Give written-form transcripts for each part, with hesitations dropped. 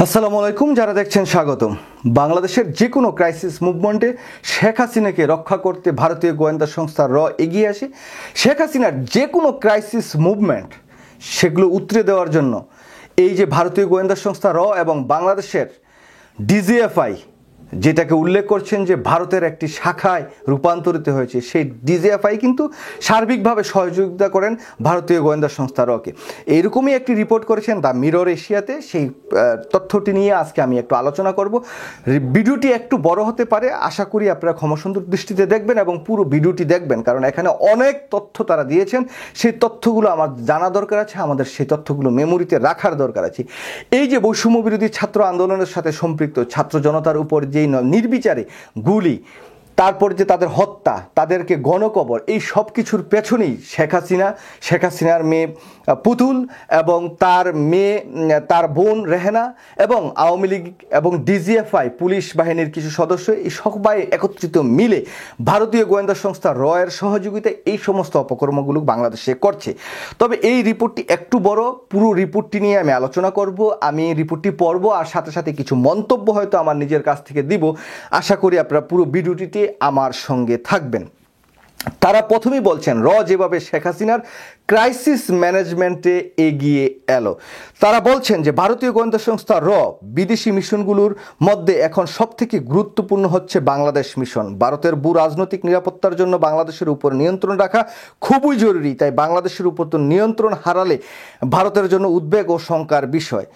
আসসালামু আলাইকুম, যারা দেখছেন স্বাগতম। বাংলাদেশের যে কোনো ক্রাইসিস মুভমেন্টে শেখ হাসিনাকে রক্ষা করতে ভারতীয় গোয়েন্দা সংস্থা র এগিয়ে আসে। শেখ হাসিনার যে কোনো ক্রাইসিস মুভমেন্ট সেগুলো উতরে দেওয়ার জন্য এই যে ভারতীয় গোয়েন্দা সংস্থা র এবং বাংলাদেশের ডিজিএফআই, যেটাকে উল্লেখ করছেন যে ভারতের একটি শাখায় রূপান্তরিত হয়েছে, সেই ডিজিএফআই কিন্তু সার্বিকভাবে সহযোগিতা করেন ভারতীয় গোয়েন্দা সংস্থা রকে। এইরকমই একটি রিপোর্ট করেছেন দ্য মিরর এশিয়াতে। সেই তথ্যটি নিয়ে আজকে আমি একটু আলোচনা করব। ভিডিওটি একটু বড় হতে পারে, আশা করি আপনারা ক্ষমাসুন্দর দৃষ্টিতে দেখবেন এবং পুরো ভিডিওটি দেখবেন, কারণ এখানে অনেক তথ্য তারা দিয়েছেন। সেই তথ্যগুলো আমার জানা দরকার আছে, আমাদের সেই তথ্যগুলো মেমোরিতে রাখার দরকার আছে। এই যে বৈষম্য বিরোধী ছাত্র আন্দোলনের সাথে সম্পৃক্ত ছাত্র জনতার উপর যেই নির্বিচারে গুলি, তারপর যে তাদের হত্যা, তাদেরকে গণকবর, এই সব কিছুর পেছনেই শেখ হাসিনার মেয়ে পুতুল এবং তার মেয়ে, তার বোন রেহেনা এবং আওয়ামী লীগ এবং ডিজিএফআই পুলিশ বাহিনীর কিছু সদস্য, এই সবাই একত্রিত মিলে ভারতীয় গোয়েন্দা সংস্থা র এর সহযোগিতায় এই সমস্ত অপকর্মগুলো বাংলাদেশে করছে। তবে এই রিপোর্টটি একটু বড়, পুরো রিপোর্টটি নিয়ে আমি আলোচনা করব। আমি রিপোর্টটি পড়ব আর সাথে সাথে কিছু মন্তব্য হয়তো আমার নিজের কাছ থেকে দিব। আশা করি আপনারা পুরো ভিডিওটিতে আমার সঙ্গে থাকবেন। তারা প্রথমেই বলছেন র যেভাবে শেখ হাসিনার ক্রাইসিস ম্যানেজমেন্টে এগিয়ে এলো। তারা বলছেন যে ভারতীয় গোয়েন্দা সংস্থা র বিদেশি মিশনগুলোর মধ্যে এখন সবথেকে গুরুত্বপূর্ণ হচ্ছে বাংলাদেশ মিশন। ভারতের ভূ রাজনৈতিক নিরাপত্তার জন্য বাংলাদেশের উপর নিয়ন্ত্রণ রাখা খুবই জরুরি, তাই বাংলাদেশের উপর তো নিয়ন্ত্রণ হারালে ভারতের জন্য উদ্বেগ ও শঙ্কার বিষয়।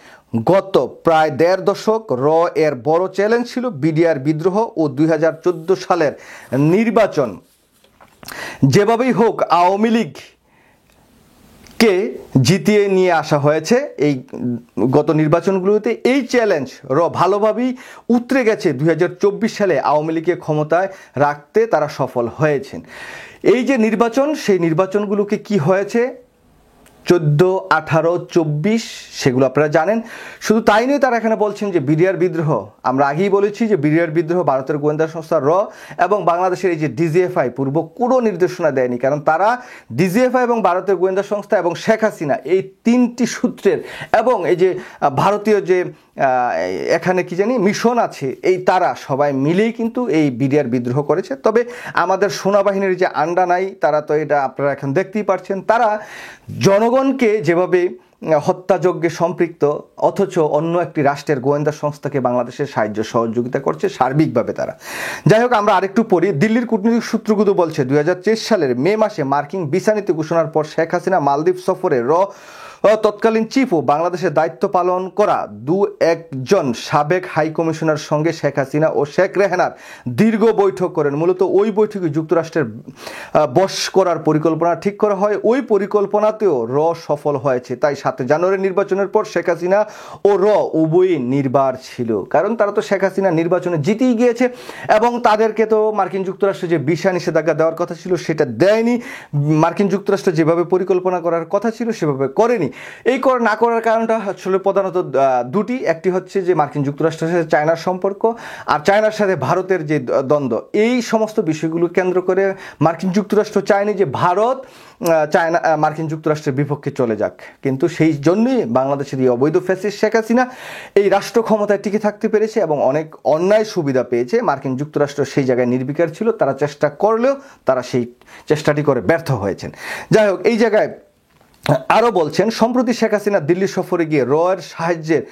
গত প্রায় ১.৫ দশক র এর বড় চ্যালেঞ্জ ছিল বিডিআর বিদ্রোহ ও ২০১৪ সালের নির্বাচন। যেভাবেই হোক আওয়ামী লীগকে জিতিয়ে নিয়ে আসা হয়েছে এই গত নির্বাচনগুলোতে। এই চ্যালেঞ্জ র ভালোভাবেই উতরে গেছে। ২০২৪ সালে আওয়ামী লীগকে ক্ষমতায় রাখতে তারা সফল হয়েছেন। এই যে নির্বাচন, সেই নির্বাচনগুলোকে কি হয়েছে 14, 18, 24 সেগুলো আপনারা জানেন। শুধু তাই নয়, তারা এখানে বলছেন যে বিডিআর বিদ্রোহ, আমরা আগেই বলেছি যে বিডিআর বিদ্রোহ ভারতের গোয়েন্দা সংস্থা র এবং বাংলাদেশের এই যে ডিজিএফআই পূর্ব কোনো নির্দেশনা দেয়নি, কারণ তারা ডিজিএফআই এবং ভারতের গোয়েন্দা সংস্থা এবং শেখ হাসিনা এই তিনটি সূত্রের এবং এই যে ভারতীয় যে এখানে কি জানি মিশন আছে, এই তারা সবাই মিলেই কিন্তু এই বিডিআর বিদ্রোহ করেছে। তবে আমাদের সেনাবাহিনীর যে আন্ডা নাই, তারা তো এটা আপনারা এখন দেখতেই পাচ্ছেন, তারা জনগণকে যেভাবে হত্যাযজ্ঞে সম্পৃক্ত, অথচ অন্য একটি রাষ্ট্রের গোয়েন্দা সংস্থাকে বাংলাদেশের সাহায্য সহযোগিতা করছে সার্বিকভাবে তারা। যাই হোক, আমরা আরেকটু পড়ি। দিল্লির কূটনৈতিক সূত্রগুলো বলছে ২০২৩ সালের মে মাসে মার্কিন ভিসা নীতি ঘোষণার পর শেখ হাসিনা মালদ্বীপ সফরে র তৎকালীন চিফ ও বাংলাদেশের দায়িত্ব পালন করা একজন সাবেক হাই কমিশনার সঙ্গে শেখ হাসিনা ও শেখ রেহানার দীর্ঘ বৈঠক করেন। মূলত ওই বৈঠকে যুক্তরাষ্ট্রের বশ করার পরিকল্পনা ঠিক করা হয়। ওই পরিকল্পনাতেও র সফল হয়েছে। তাই ৭ জানুয়ারি নির্বাচনের পর শেখ হাসিনা ও র উভয়ই নির্বার ছিল, কারণ তারা তো শেখ হাসিনা নির্বাচনে জিতেই গিয়েছে এবং তাদেরকে তো মার্কিন যুক্তরাষ্ট্র যে ভিসা নিষেধাজ্ঞা দেওয়ার কথা ছিল সেটা দেয়নি। মার্কিন যুক্তরাষ্ট্র যেভাবে পরিকল্পনা করার কথা ছিল সেভাবে করেনি। এই না করার কারণটা আসলে প্রধানত দুটি। একটি হচ্ছে যে মার্কিন যুক্তরাষ্ট্রের সাথে চায়নার সম্পর্ক, আর চায়নার সাথে ভারতের যে দ্বন্দ্ব, এই সমস্ত বিষয়গুলো কেন্দ্র করে মার্কিন যুক্তরাষ্ট্র চায়নি যে ভারত মার্কিন যুক্তরাষ্ট্রের বিপক্ষে চলে যাক। কিন্তু সেই জন্যই বাংলাদেশের এই অবৈধ ফ্যাসিস্ট শেখ হাসিনা এই রাষ্ট্র ক্ষমতায় টিকে থাকতে পেরেছে এবং অনেক অন্যায় সুবিধা পেয়েছে। মার্কিন যুক্তরাষ্ট্র সেই জায়গায় নির্বিকার ছিল, তারা চেষ্টা করলেও তারা সেই চেষ্টাটি করে ব্যর্থ হয়েছেন। যাই হোক, এই জায়গায় আরও বলছেন সম্প্রতি শেখ হাসিনা দিল্লি সফরে গিয়ে র এর সাহায্যের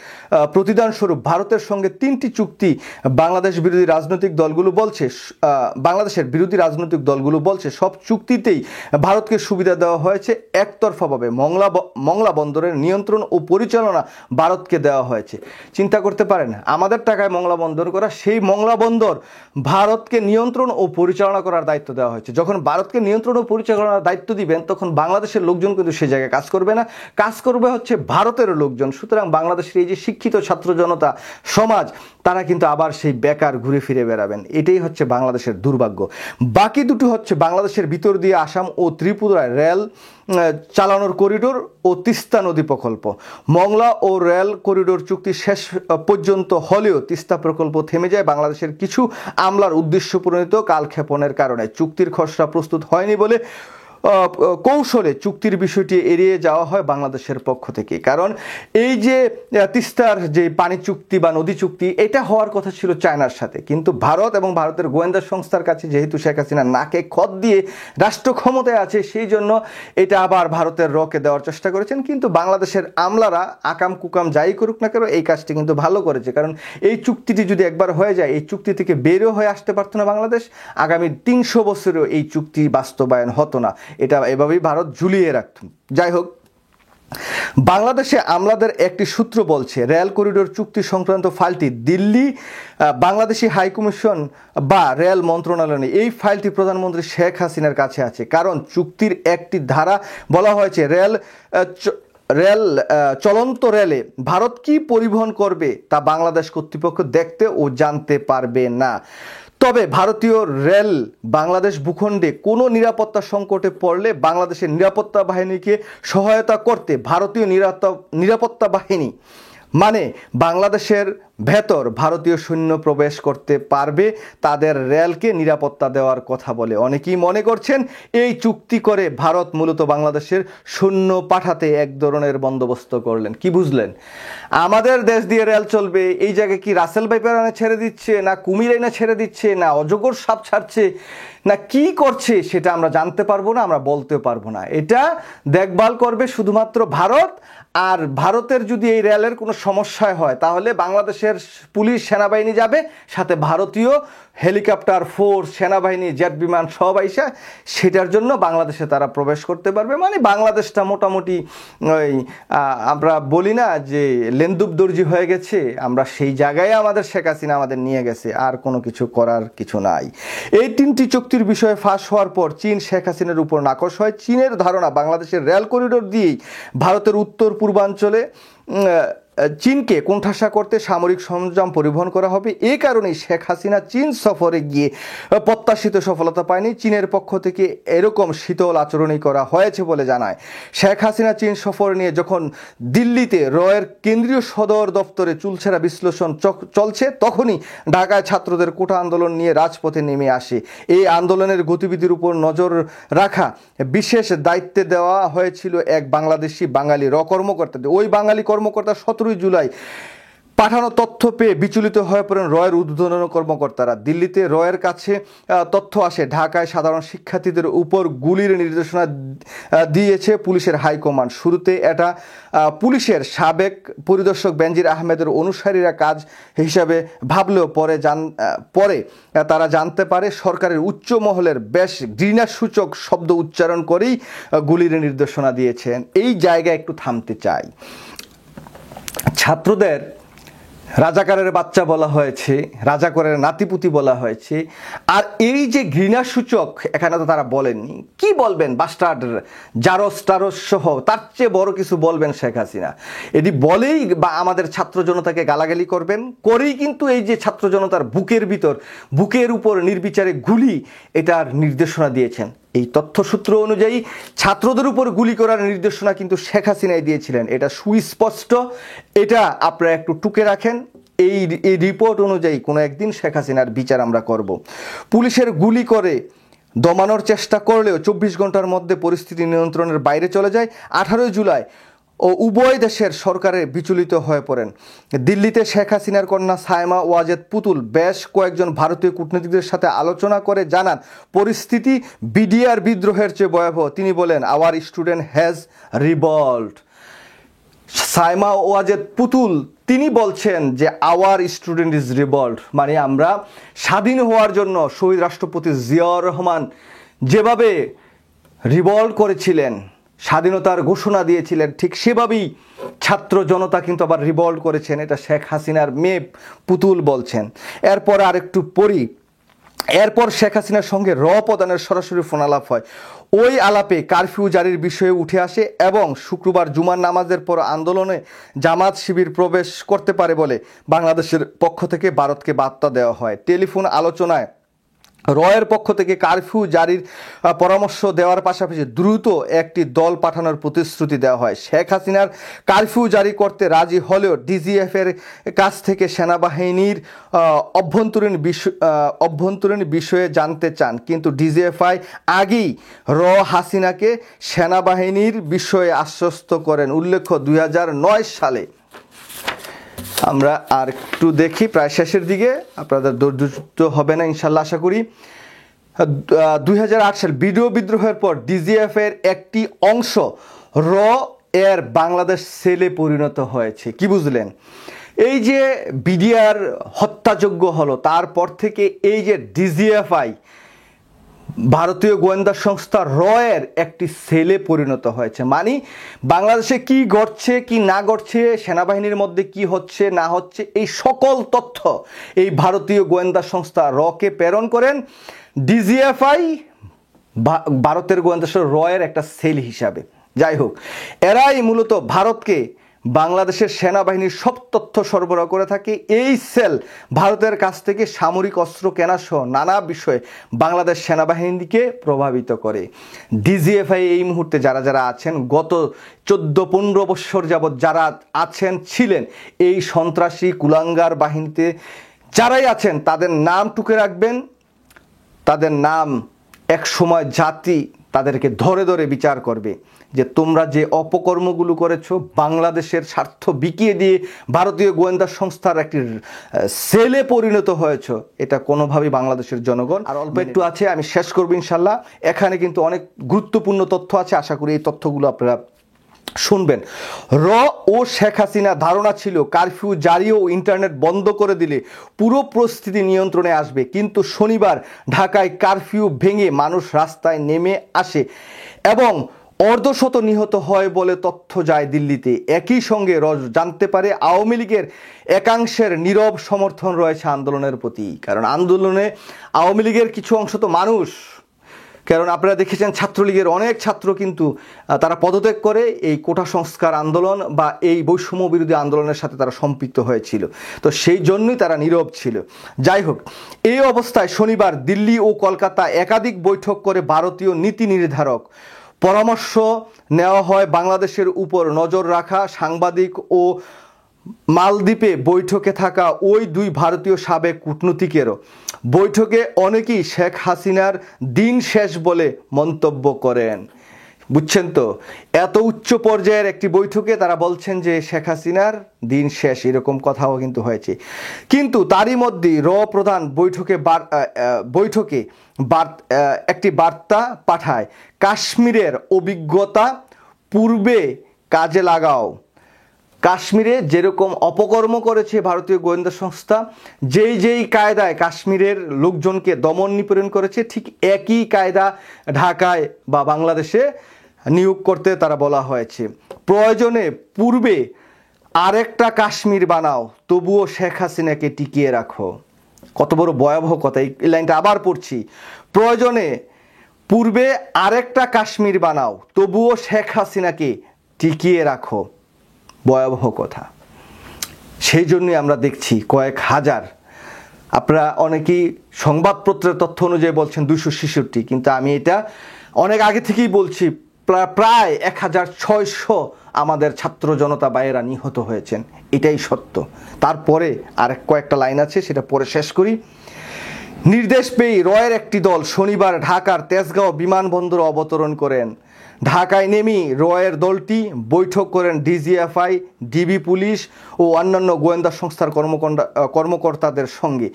প্রতিদান স্বরূপ ভারতের সঙ্গে 3টি চুক্তি বাংলাদেশের বিরোধী রাজনৈতিক দলগুলো বলছে সব চুক্তিতেই ভারতকে সুবিধা দেওয়া হয়েছে। একতরফাভাবে মংলা বন্দরের নিয়ন্ত্রণ ও পরিচালনা ভারতকে দেওয়া হয়েছে। চিন্তা করতে পারেন, আমাদের টাকায় মংলা বন্দর করা, সেই মংলা বন্দর ভারতকে নিয়ন্ত্রণ ও পরিচালনা করার দায়িত্ব দেওয়া হয়েছে। যখন ভারতকে নিয়ন্ত্রণ ও পরিচালনার দায়িত্ব দিবেন, তখন বাংলাদেশের লোকজন কিন্তু সেই জায়গায় কাজ করবে না, কাজ করবে হচ্ছে ভারতের লোকজন। সুতরাং বাংলাদেশের এই যে শিক্ষিত ছাত্র জনতা সমাজ, তারা কিন্তু আবার সেই বেকার ঘুরে ফিরে বেড়াবেন। এটাই হচ্ছে বাংলাদেশের দুর্ভাগ্য। বাকি দুটো হচ্ছে বাংলাদেশের ভিতর দিয়ে আসাম ও ত্রিপুরায় রেল চালানোর করিডোর ও তিস্তা নদী প্রকল্প। মংলা ও রেল করিডোর চুক্তি শেষ পর্যন্ত হলেও তিস্তা প্রকল্প থেমে যায় বাংলাদেশের কিছু আমলার উদ্দেশ্য প্রণীত কালক্ষেপণের কারণে। চুক্তির খসড়া প্রস্তুত হয়নি বলে কৌশলে চুক্তির বিষয়টি এড়িয়ে যাওয়া হয় বাংলাদেশের পক্ষ থেকে। কারণ এই যে তিস্তার যে পানি চুক্তি বা নদী চুক্তি, এটা হওয়ার কথা ছিল চায়নার সাথে, কিন্তু ভারত এবং ভারতের গোয়েন্দা সংস্থার কাছে যেহেতু শেখ হাসিনা নাকে খত দিয়ে রাষ্ট্র ক্ষমতায় আছে, সেই জন্য এটা আবার ভারতের রকে দেওয়ার চেষ্টা করেছেন। কিন্তু বাংলাদেশের আমলারা আকাম কুকাম যাই করুক না কেন এই কাজটি কিন্তু ভালো করেছে। কারণ এই চুক্তিটি যদি একবার হয়ে যায়, এই চুক্তি থেকে বেরো হয়ে আসতে পারতো না বাংলাদেশ, আগামী 300 বছরেও এই চুক্তি বাস্তবায়ন হতো না। এটা এভাবেই ভারত ঝুলিয়ে রাখত। যাই হোক, বাংলাদেশে আমলাদের একটি সূত্র বলছে রেল করিডোর চুক্তি সংক্রান্ত ফাইলটি দিল্লি বাংলাদেশি হাইকমিশন বা রেল মন্ত্রণালয়ে এই ফাইলটি প্রধানমন্ত্রী শেখ হাসিনার কাছে আছে। কারণ চুক্তির একটি ধারা বলা হয়েছে চলন্ত রেলে ভারত কি পরিবহন করবে তা বাংলাদেশ কর্তৃপক্ষ দেখতে ও জানতে পারবে না। তবে ভারতীয় রেল বাংলাদেশ ভূখণ্ডে কোনো নিরাপত্তা সংকটে পড়লে বাংলাদেশের নিরাপত্তা বাহিনীকে সহায়তা করতে ভারতীয় নিরাপত্তা বাহিনী মানে বাংলাদেশের ভেতর ভারতীয় সৈন্য প্রবেশ করতে পারবে, তাদের রেলকে নিরাপত্তা দেওয়ার কথা বলে। অনেকেই মনে করছেন এই চুক্তি করে ভারত মূলত বাংলাদেশের সৈন্য পাঠাতে এক ধরনের বন্দোবস্ত করলেন। কি বুঝলেন? আমাদের দেশ দিয়ে রেল চলবে, এই জায়গায় কি রাসেল ভাইপার ছেড়ে দিচ্ছে, না কুমির আইনা ছেড়ে দিচ্ছে, না অজগর সাপ ছাড়ছে, না কি করছে সেটা আমরা জানতে পারবো না, আমরা বলতেও পারবো না। এটা দেখভাল করবে শুধুমাত্র ভারত। আর ভারতের যদি এই রেলের কোনো সমস্যা হয় তাহলে বাংলাদেশের পুলিশ সেনাবাহিনী যাবে, সাথে ভারতীয় হেলিকপ্টার ফোর্স সেনাবাহিনী জেট বিমান সব আইসা সেটার জন্য বাংলাদেশে তারা প্রবেশ করতে পারবে। মানে বাংলাদেশটা মোটামুটি ওই আমরা বলি না যে লেন্দুব দর্জি হয়ে গেছে, আমরা সেই জায়গায় আমাদের শেখ হাসিনা আমাদের নিয়ে গেছে, আর কোনো কিছু করার কিছু নাই। এই 3টি চুক্তির বিষয়ে ফাঁস হওয়ার পর চীন শেখ হাসিনার উপর নাকশ হয়। চীনের ধারণা বাংলাদেশের রেল করিডোর দিয়েই ভারতের উত্তর পূর্বাঞ্চলে চীনকে কোণঠাসা করতে সামরিক সরঞ্জাম পরিবহন করা হবে। এই কারণেই শেখ হাসিনা চীন সফরে গিয়ে প্রত্যাশিত সফলতা পায়নি। চীনের পক্ষ থেকে এরকম শীতল আচরণই করা হয়েছে বলে জানায়। শেখ হাসিনা চীন সফর নিয়ে যখন দিল্লিতে রয়ের কেন্দ্রীয় সদর দপ্তরে চুলছেরা বিশ্লেষণ চলছে, তখনই ঢাকায় ছাত্রদের কোটা আন্দোলন নিয়ে রাজপথে নেমে আসে। এই আন্দোলনের গতিবিধির উপর নজর রাখা বিশেষ দায়িত্বে দেওয়া হয়েছিল এক বাঙালি কর্মকর্তাদের। ওই বাঙালি কর্মকর্তা 17 জুলাই পাঠানো তথ্য পেয়ে বিচলিত হয়ে পড়েন রয়ের ঊর্ধ্বতন কর্মকর্তারা। দিল্লিতে রয়ের কাছে তথ্য আসে ঢাকায় সাধারণ শিক্ষার্থীদের উপর গুলির নির্দেশনা দিয়েছে পুলিশের হাইকমান্ড। শুরুতে এটা পুলিশের সাবেক পরিদর্শক বেনজির আহমেদের অনুসারীরা কাজ হিসাবে ভাবলেও পরে তারা জানতে পারে সরকারের উচ্চ মহলের বেশ ঘৃণাসূচক শব্দ উচ্চারণ করেই গুলির নির্দেশনা দিয়েছেন। এই জায়গায় একটু থামতে চাই। ছাত্রদের রাজাকারের বাচ্চা বলা হয়েছে, রাজাকারের নাতিপুতি বলা হয়েছে, আর এই যে ঘৃণাসূচক এখানে তো তারা বলেননি। কি বলবেন? বাস্টার্ড, জারস টারস সহ তার চেয়ে বড় কিছু বলবেন শেখ হাসিনা। এটি বলেই বা আমাদের ছাত্র জনতাকে গালাগালি করবেন, করেই কিন্তু এই যে ছাত্র জনতার বুকের উপর নির্বিচারে গুলি এটার নির্দেশনা দিয়েছেন। এই তথ্যসূত্র অনুযায়ী ছাত্রদের উপর গুলি করার নির্দেশনা কিন্তু শেখ হাসিনাই দিয়েছিলেন। এটা সুস্পষ্ট, এটা আপনারা একটু টুকে রাখেন। এই রিপোর্ট অনুযায়ী কোনো একদিন শেখ হাসিনার বিচার আমরা করব। পুলিশের গুলি করে দমানোর চেষ্টা করলেও 24 ঘন্টার মধ্যে পরিস্থিতি নিয়ন্ত্রণের বাইরে চলে যায়। 18 জুলাই উভয় দেশের সরকারে বিচলিত হয়ে পড়েন। দিল্লিতে শেখ হাসিনার কন্যা সায়মা ওয়াজেদ পুতুল বেশ কয়েকজন ভারতীয় কূটনীতিকদের সাথে আলোচনা করে জানান পরিস্থিতি বিডিআর বিদ্রোহের চেয়ে ভয়াবহ। তিনি বলেন, our student has revolt. Saima Wazed Putul তিনি বলছেন যে আওয়ার স্টুডেন্ট ইজ রিভল্ট, মানে আমরা স্বাধীন হওয়ার জন্য শহীদ রাষ্ট্রপতি জিয়াউর রহমান যেভাবে রিভল্ট করেছিলেন, স্বাধীনতার ঘোষণা দিয়েছিলেন, ঠিক সেভাবেই ছাত্র জনতা কিন্তু আবার রিভল্ট করেছেন। এটা শেখ হাসিনার মেয়ে পুতুল বলছেন। এরপর আরেকটু পড়ি। এরপর শেখ হাসিনার সঙ্গে প্রধানের সরাসরি ফোন আলাপ হয়। ওই আলাপে কারফিউ জারির বিষয়ে উঠে আসে এবং শুক্রবার জুমার নামাজের পর আন্দোলনে জামাত শিবির প্রবেশ করতে পারে বলে বাংলাদেশের পক্ষ থেকে ভারতকে বার্তা দেওয়া হয়। টেলিফোন আলোচনায় রয়ের পক্ষ থেকে কারফিউ জারির পরামর্শ দেওয়ার পাশাপাশি দ্রুত একটি দল পাঠানোর প্রতিশ্রুতি দেওয়া হয়। শেখ হাসিনার কারফিউ জারি করতে রাজি হলেও ডিজিএফ এর কাছ থেকে সেনাবাহিনীর অভ্যন্তরীণ বিষয়ে জানতে চান, কিন্তু ডিজিএফআই আগেই হাসিনাকে সেনাবাহিনীর বিষয়ে আশ্বস্ত করেন। উল্লেখ্য 2009 সালে, আমরা আর একটু দেখি প্রায় শেষের দিকে, আপনাদের ধৈর্য হবে না ইনশাল্লাহ আশা করি। 2008 সাল ভিডিও বিদ্রোহের পর ডিজিএফ এর একটি অংশ এর বাংলাদেশ সেলে পরিণত হয়েছে। কি বুঝলেন? এই যে বিডিআর হত্যাযজ্ঞ হলো, তারপর থেকে এই যে ডিজিএফআই ভারতীয় গোয়েন্দা সংস্থা এর একটি সেলে পরিণত হয়েছে। মানে বাংলাদেশে কি ঘটছে কি না ঘটছে, সেনাবাহিনীর মধ্যে কি হচ্ছে না হচ্ছে, এই সকল তথ্য এই ভারতীয় গোয়েন্দা সংস্থা কে প্রেরণ করেন ডিজিএফআই ভারতের গোয়েন্দা সংস্থা এর একটা সেল হিসাবে। যাই হোক, এরাই মূলত ভারতকে বাংলাদেশের সেনাবাহিনীর সব তথ্য সরবরাহ করে থাকে। এই সেল ভারতের কাছ থেকে সামরিক অস্ত্র কেনা সহ নানা বিষয়ে বাংলাদেশ সেনাবাহিনীকে প্রভাবিত করে। ডিজিএফআই এই মুহূর্তে যারা যারা আছেন, গত 14-15 বছর যাবৎ যারা আছেন ছিলেন এই সন্ত্রাসী কুলাঙ্গার বাহিনীতে যারাই আছেন, তাদের নাম টুকে রাখবেন। তাদের নাম এক সময় জাতি তাদেরকে ধরে ধরে বিচার করবে যে তোমরা যে অপকর্মগুলো করেছো, বাংলাদেশের স্বার্থ বিকিয়ে দিয়ে ভারতীয় গোয়েন্দা সংস্থার একটি সেলে পরিণত হয়েছে। এটা কোনোভাবেই বাংলাদেশের জনগণ, আর অল্প একটু আছে আমি শেষ করবো ইনশাল্লাহ। এখানে কিন্তু অনেক গুরুত্বপূর্ণ তথ্য আছে, আশা করি এই তথ্যগুলো আপনারা শুনবেন। ও শেখ হাসিনা ধারণা ছিল কারফিউ জারি ও ইন্টারনেট বন্ধ করে দিলে পুরো পরিস্থিতি নিয়ন্ত্রণে আসবে, কিন্তু শনিবার ঢাকায় কারফিউ ভেঙে মানুষ রাস্তায় নেমে আসে এবং অর্ধশত নিহত হয় বলে তথ্য যায় দিল্লিতে। একই সঙ্গে জানতে পারে আওয়ামী লীগের একাংশের নীরব সমর্থন রয়েছে আন্দোলনের প্রতি। কারণ আন্দোলনে আওয়ামী লীগের কিছু অংশ তো মানুষ, কারণ আপনারা দেখেছেন ছাত্রলীগের অনেক ছাত্র কিন্তু তারা পদত্যাগ করে এই কোটা সংস্কার আন্দোলন বা এই বৈষম্য বিরোধী আন্দোলনের সাথে তারা সম্পৃক্ত হয়েছিল, তো সেই জন্যই তারা নীরব ছিল। যাই হোক, এই অবস্থায় শনিবার দিল্লি ও কলকাতা একাধিক বৈঠক করে ভারতীয় নীতি নির্ধারক পরামর্শ নেওয়া হয় বাংলাদেশের উপর নজর রাখা। সাংবাদিক ও মালদ্বীপে বৈঠকে থাকা ওই দুই ভারতীয় সাবেক কূটনীতিকেরও বৈঠকে অনেকেই শেখ হাসিনার দিন শেষ বলে মন্তব্য করেন। বুঝছেন তো, এত উচ্চ পর্যায়ের একটি বৈঠকে তারা বলছেন যে শেখ হাসিনার দিন শেষ, এরকম কথাও কিন্তু হয়েছে। কিন্তু তারই মধ্যে প্রধান বৈঠকে একটি বার্তা পাঠায়, কাশ্মীরের অভিজ্ঞতা পূর্বে কাজে লাগাও। কাশ্মীরে যেরকম অপকর্ম করেছে ভারতীয় গোয়েন্দা সংস্থা, যেই কায়দায় কাশ্মীরের লোকজনকে দমন নিপীড়ন করেছে, ঠিক একই কায়দা ঢাকায় বা বাংলাদেশে নিয়োগ করতে তারা বলা হয়েছে। প্রয়োজনে পূর্বে আরেকটা কাশ্মীর বানাও, তবুও শেখ হাসিনাকে টিকিয়ে রাখো। কত বড় ভয়াবহ কথা! এই লাইনটা আবার পড়ছি, প্রয়োজনে পূর্বে আরেকটা কাশ্মীর বানাও, তবুও শেখ হাসিনাকে টিকিয়ে রাখো। ভয়াবহ কথা। সেই জন্যই আমরা দেখছি কয়েক হাজার, আপনারা অনেকেই সংবাদপত্রের তথ্য অনুযায়ী বলছেন 266, কিন্তু আমি এটা অনেক আগে থেকেই বলছি, প্রায় 1600 আমাদের ছাত্র জনতা ভাইয়েরা নিহত হয়েছেন, এটাই সত্য। তারপরে আর কয়েকটা লাইন আছে, সেটা পরে শেষ করি। নির্দেশ পেয়ে এর একটি দল শনিবার ঢাকার তেজগাঁও বিমানবন্দরে অবতরণ করেন। ঢাকায় নেমে এর দলটি বৈঠক করেন ডিজিএফআই, ডিবি পুলিশ ও অন্যান্য গোয়েন্দা সংস্থার কর্মকর্তাদের সঙ্গে।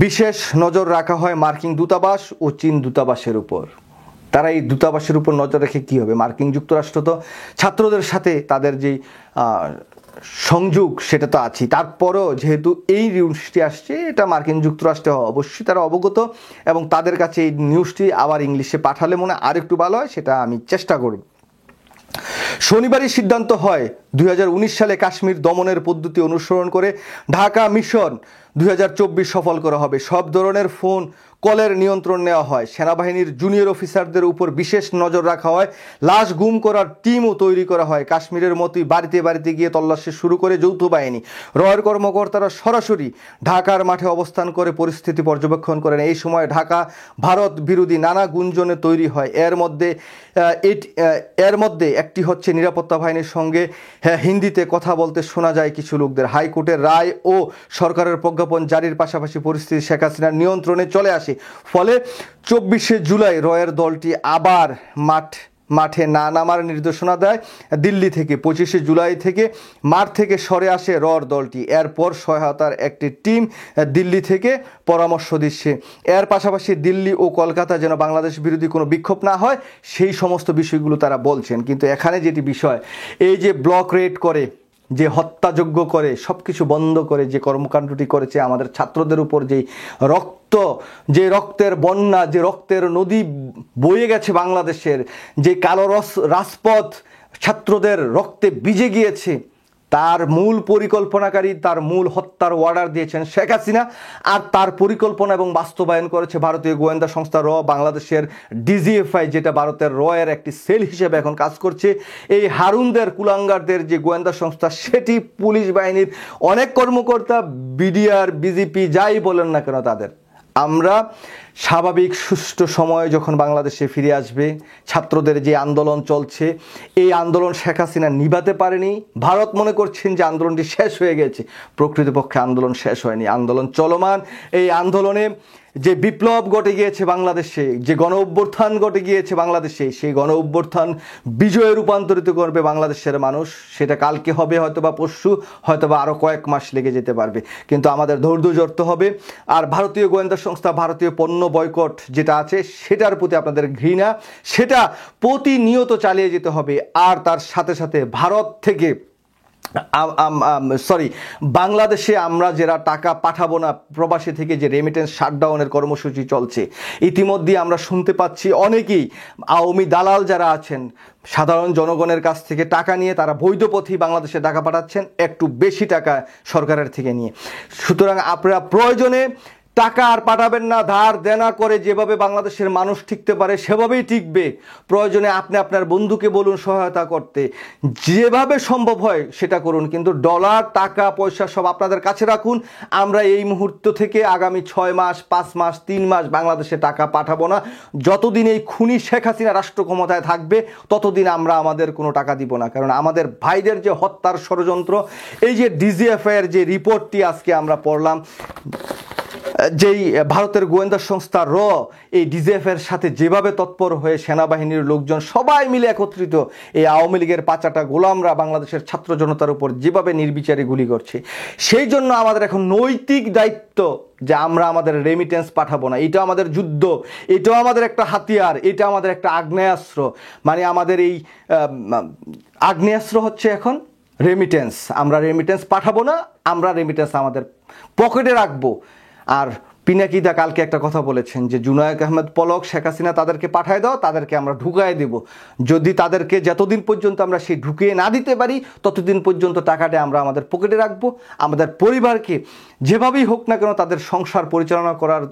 বিশেষ নজর রাখা হয় মার্কিন দূতাবাস ও চীন দূতাবাসের উপর। তারা এই দূতাবাসের উপর নজর রেখে কী হবে? মার্কিন যুক্তরাষ্ট্র তো ছাত্রদের সাথে তাদের যে সংযোগ সেটা তো আছেই, তারপরেও যেহেতু এই নিউজটি আসছে, এটা মার্কিন যুক্তরাষ্ট্রে অবশ্যই তারা অবগত, এবং তাদের কাছে এই নিউজটি আবার ইংলিশে পাঠালে মনে আর একটু ভালো হয়, সেটা আমি চেষ্টা করব। শনিবারই সিদ্ধান্ত হয় 2019 সালে কাশ্মীর দমনের পদ্ধতি অনুসরণ করে ঢাকা মিশন 2024 সফল করা হবে। সব ধরনের ফোন কলের নিয়ন্ত্রণ নেওয়া হয়। সেনাবাহিনীর জুনিয়র অফিসারদের উপর বিশেষ নজর রাখা হয়। লাশ গুম করার টিমও তৈরি করা হয়। কাশ্মীরের মতোই বাড়িতে বাড়িতে গিয়ে তল্লাশি শুরু করে যৌথ বাহিনী। রয়ের কর্মকর্তারা সরাসরি ঢাকার মাঠে অবস্থান করে পরিস্থিতি পর্যবেক্ষণ করেন। এই সময় ঢাকা ভারত বিরোধী নানা গুঞ্জনে তৈরি হয়। এর মধ্যে একটি হচ্ছে নিরাপত্তা বাহিনীর সঙ্গে হিন্দিতে কথা বলতে শোনা যায় কিছু লোকদের। হাইকোর্টের রায় ও সরকারের প্রজ্ঞাপন জারির পাশাপাশি পরিস্থিতি শেখ হাসিনার নিয়ন্ত্রণে চলে আসে। ফলে 24শে জুলাই রয়ের দলটি আবার মাঠে না নামার নির্দেশনা দেয় দিল্লি থেকে। 25শে জুলাই থেকে মাঠ থেকে সরে আসে রর দলটি। এরপর সহায়তার একটি টিম দিল্লি থেকে পরামর্শ দিচ্ছে। এর পাশাপাশি দিল্লি ও কলকাতা যেন বাংলাদেশ বিরোধী কোনো বিক্ষোভ না হয় সেই সমস্ত বিষয়গুলো তারা বলছেন। কিন্তু এখানে যেটি বিষয়, এই যে ব্লক রেড করে, যে হত্যাযজ্ঞ করে, সব কিছু বন্ধ করে যে কর্মকাণ্ডটি করেছে আমাদের ছাত্রদের উপর, যে রক্তের বন্যা, যে রক্তের নদী বয়ে গেছে বাংলাদেশের, যে কালো রাজপথ ছাত্রদের রক্তে ভিজে গিয়েছে, তার মূল পরিকল্পনাকারী, তার মূল হত্যার অর্ডার দিয়েছেন শেখ হাসিনা। আর তার পরিকল্পনা এবং বাস্তবায়ন করেছে ভারতীয় গোয়েন্দা সংস্থা র, বাংলাদেশের ডিজিএফআই, যেটা ভারতের র এর একটি সেল হিসেবে এখন কাজ করছে। এই হারুনদের, কুলাঙ্গারদের যে গোয়েন্দা সংস্থা, সেটি পুলিশ বাহিনীর অনেক কর্মকর্তা, বিডিআর, বিজেপি যাই বলেন না কেন তাদের। আমরা স্বাভাবিক সুষ্ঠু সময় যখন বাংলাদেশে ফিরে আসবে, ছাত্রদের যে আন্দোলন চলছে, এই আন্দোলন শেখ হাসিনা নিভাতে পারেনি। ভারত মনে করছেন যে আন্দোলনটি শেষ হয়ে গেছে, প্রকৃতপক্ষে আন্দোলন শেষ হয়নি, আন্দোলন চলমান। এই আন্দোলনে যে বিপ্লব ঘটে গিয়েছে বাংলাদেশে, যে গণ অভ্যুত্থান ঘটে গিয়েছে বাংলাদেশে, সেই গণ অভ্যুত্থান বিজয়ে রূপান্তরিত করবে বাংলাদেশের মানুষ। সেটা কালকে হবে, হয়তোবা পরশু, হয়তোবা আরও কয়েক মাস লেগে যেতে পারবে, কিন্তু আমাদের ধৈর্য ধরতে হবে। আর ভারতীয় গোয়েন্দা সংস্থা, ভারতীয় পণ্য বয়কট যেটা আছে, সেটার প্রতি আপনাদের ঘৃণা, সেটা প্রতিনিয়ত চালিয়ে যেতে হবে। আর তার সাথে সাথে ভারত থেকে বাংলাদেশে আমরা যারা টাকা পাঠাবো না, প্রবাসী থেকে যে রেমিটেন্স শাটডাউনের কর্মসূচি চলছে, ইতিমধ্যে আমরা শুনতে পাচ্ছি অনেকেই আওয়ামী দালাল যারা আছেন, সাধারণ জনগণের কাছ থেকে টাকা নিয়ে তারা বৈধ পথেই বাংলাদেশে টাকা পাঠাচ্ছেন, একটু বেশি টাকা সরকারের থেকে নিয়ে। সুতরাং আপনারা প্রয়োজনে টাকা আর পাঠাবেন না, ধার দেনা করে যেভাবে বাংলাদেশের মানুষ টিকতে পারে সেভাবেই টিকবে। প্রয়োজনে আপনি আপনার বন্ধুকে বলুন সহায়তা করতে, যেভাবে সম্ভব হয় সেটা করুন, কিন্তু ডলার, টাকা পয়সা সব আপনাদের কাছে রাখুন। আমরা এই মুহূর্ত থেকে আগামী 6 মাস, 5 মাস, 3 মাস বাংলাদেশে টাকা পাঠাবো না। যতদিন এই খুনি শেখ হাসিনা রাষ্ট্র ক্ষমতায় থাকবে, ততদিন আমরা আমাদের কোনো টাকা দিব না। কারণ আমাদের ভাইদের যে হত্যার ষড়যন্ত্র, এই যে ডিজিএফআই এর যে রিপোর্টটি আজকে আমরা পড়লাম, যেই ভারতের গোয়েন্দা সংস্থা র এই ডিজিএফের সাথে যেভাবে তৎপর হয়ে সেনাবাহিনীর লোকজন সবাই মিলে একত্রিত এই আওয়ামী লীগের পাচাটা গোলামরা বাংলাদেশের ছাত্র জনতার উপর যেভাবে নির্বিচারে গুলি করছে, সেই জন্য আমাদের এখন নৈতিক দায়িত্ব যে আমরা আমাদের রেমিটেন্স পাঠাবো না। এটা আমাদের যুদ্ধ, এটাও আমাদের একটা হাতিয়ার, এটা আমাদের একটা আগ্নেয়াস্ত্র। মানে আমাদের এই আগ্নেয়াস্ত্র হচ্ছে এখন রেমিটেন্স। আমরা রেমিটেন্স পাঠাবো না, আমরা রেমিটেন্স আমাদের পকেটে রাখবো। আর পিনাকিদা কালকে একটা কথা বলেছেন যে জুনায়েদ আহমেদ পলক, শেখ হাসিনা তাদেরকে পাঠায় দাও, তাদেরকে আমরা ঢুকায় দেব। যদি তাদেরকে যতদিন পর্যন্ত আমরা সেই ঢুকিয়ে না দিতে পারি, ততদিন পর্যন্ত টাকাটা আমরা আমাদের পকেটে রাখবো। আমাদের পরিবারকে যেভাবেই হোক না কেন তাদের সংসার পরিচালনা করার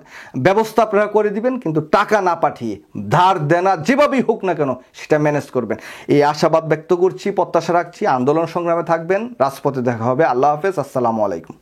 ব্যবস্থা আপনারা করে দিবেন, কিন্তু টাকা না পাঠিয়ে ধার দেনা যেভাবেই হোক না কেন সেটা ম্যানেজ করবেন। এই আশাবাদ ব্যক্ত করছি, প্রত্যাশা রাখছি। আন্দোলন সংগ্রামে থাকবেন, রাজপথে দেখা হবে। আল্লাহ হাফেজ, আসসালামু আলাইকুম।